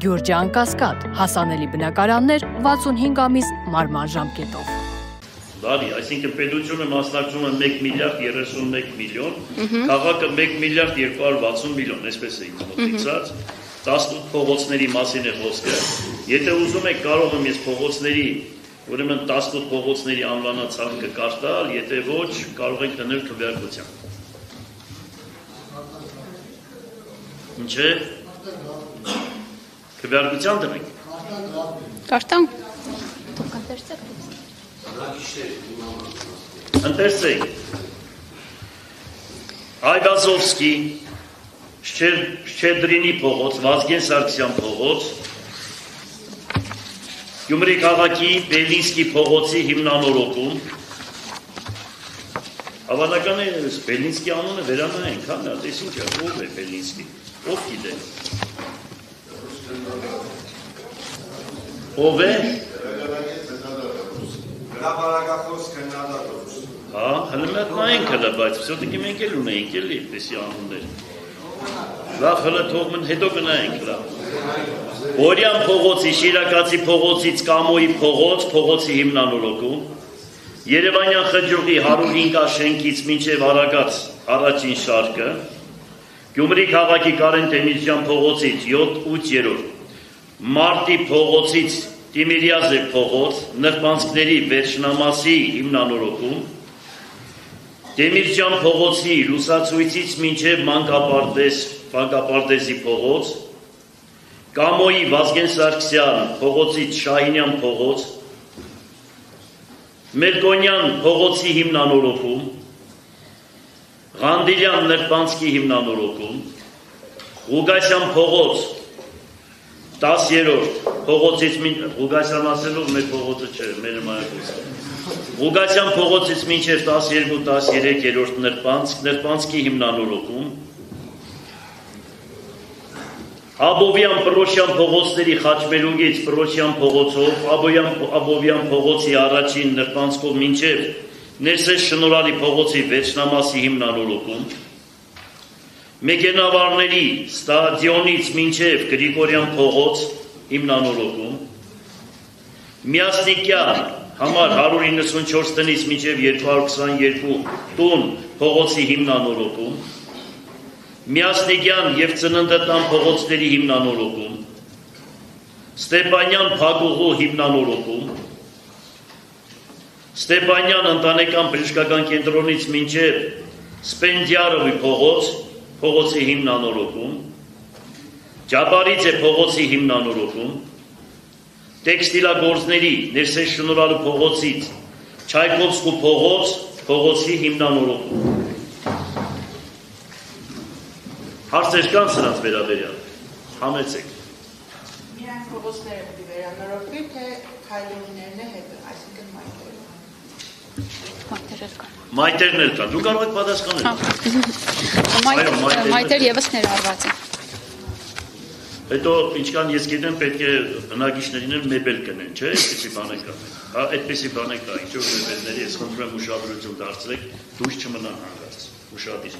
Գյուրջան Կասկադ, հասանելի բնակարաններ 65 ամիս մարման ժամկետով։ Լարի, այսինքն պետությունը մասնակցում է 1 միլիարդ 31 միլիոն, քաղաքը 1 միլիարդ 260 միլիոն, այսպես է ինձ մոտեցած, 18 փողոցների մասին է խոսքը։ Եթե ուզում եք կարող եմ ես փողոցների, ուրեմն 18 փողոցների անվանացան կկարտալ, եթե ոչ, կարող եք դնել քվեարկության։ Ինչ է։ Քվեարկության դնենք։ Կարտան։ Դուք ընթերցեք։ Ընթերցեք։ Այգազովսկի, Շչեդրինի փողոց, Վազգեն Սարգսյան փողոց, Գյումրի քաղաքի Բելինսկի փողոցի հիմնանորոգում։ Հավանական է Բելինսկի անունը վերանայենք, հա, դες ինչ է, ով է Բելինսկի, ով գիտե։ Ով է։ Հրապարակախոս քննադատող։ Հա, հələ մենք նայենք հələ, բայց все-таки մենք էլ ունենք էլի այդպիսի անուններ։ Լավ, հələ թող մենք հետո գնայենք, լավ։ Օրյան փողոցի, Շիրակացի փողոցից Կամոյի փողոց, փողոցի հիմնանորոգում, Երևանյան խճուղի 105 շենքից մինչև Արագած առաջին շարքը, Գյումրի քաղաքի Կարեն Տեմիրճյան փողոցից 7-8-րդ, Մարտի փողոցից Տիմիրյազև փողոց, Նրբանցքների վերջնամասի հիմնանորոգում, Տեմիրճյան փողոցի Լուսացույցից մինչև Մանկապարտեզի փողոց, Կամոյի Վազգեն Սարգսյան փողոցից Շահինյան փողոց, Մերկոնյան փողոցի հիմնանորոգում, Ղանդիլյան Նրբանցքի հիմնանորոգում, Ղուգասյան փողոց 10-րդ փողոցից Ղուգասյան ասելով մեր փողոցը չէ, մեր մայրաքոսը։ Ղուգասյան փողոցից մինչև 12-13-րդ Նրբանցքի հիմնանորոգում, Աբովյան Պրոշյան փողոցների Խաչմերուկից Պրոշյան փողոցով, Աբովյան փողոցի առաջին Նրբանցքով մինչև Ներսես Շնորհալի փողոցի վերջնամասի հիմնանորոգում, Մեքենավարների ստադիոնից մինչև Գրիգորյան փողոց հիմնանորոգում, Միասնիկյան համար 194 տնից մինչև 222 տուն փողոցի հիմնանորոգում, Միասնիկյան և Ծննդատան փողոցների հիմնանորոգում, Ստեփանյան փակուղու հիմնանորոգում, Ստեփանյան ընտանեկան բժշկական կենտրոնից մինչև Սպենդիարովի փողոցի հիմնանորոգում, Ջաբարիձե փողոցի հիմնանորոգում, Տեքստիլագործների Ներսես Շնորհալու փողոցից Չայկովսկու փողոցի հիմնանորոգում։ Հարցեր կան սրանց վերաբերյալ, համեցեք։ Միայն փողոցները պիտի վերանորոգվի, թե քայլողիներն է հետը, այսինքն մայթերն էլ կան, դու կարող եք պատասխանել։ Մայթեր ևս ներառված են։ Հետո ինչքան ես գիտեմ պետք է բնակիչներին էլ մեբել կնեն, չէ՞, այդպիսի բաներ կա։ Հա, այդպիսի բաներ կա, ինչու մեբելների ես խնդրում եմ ուշադրություն դարձրեք, դուրս չմնան հանգած, ուշադիր։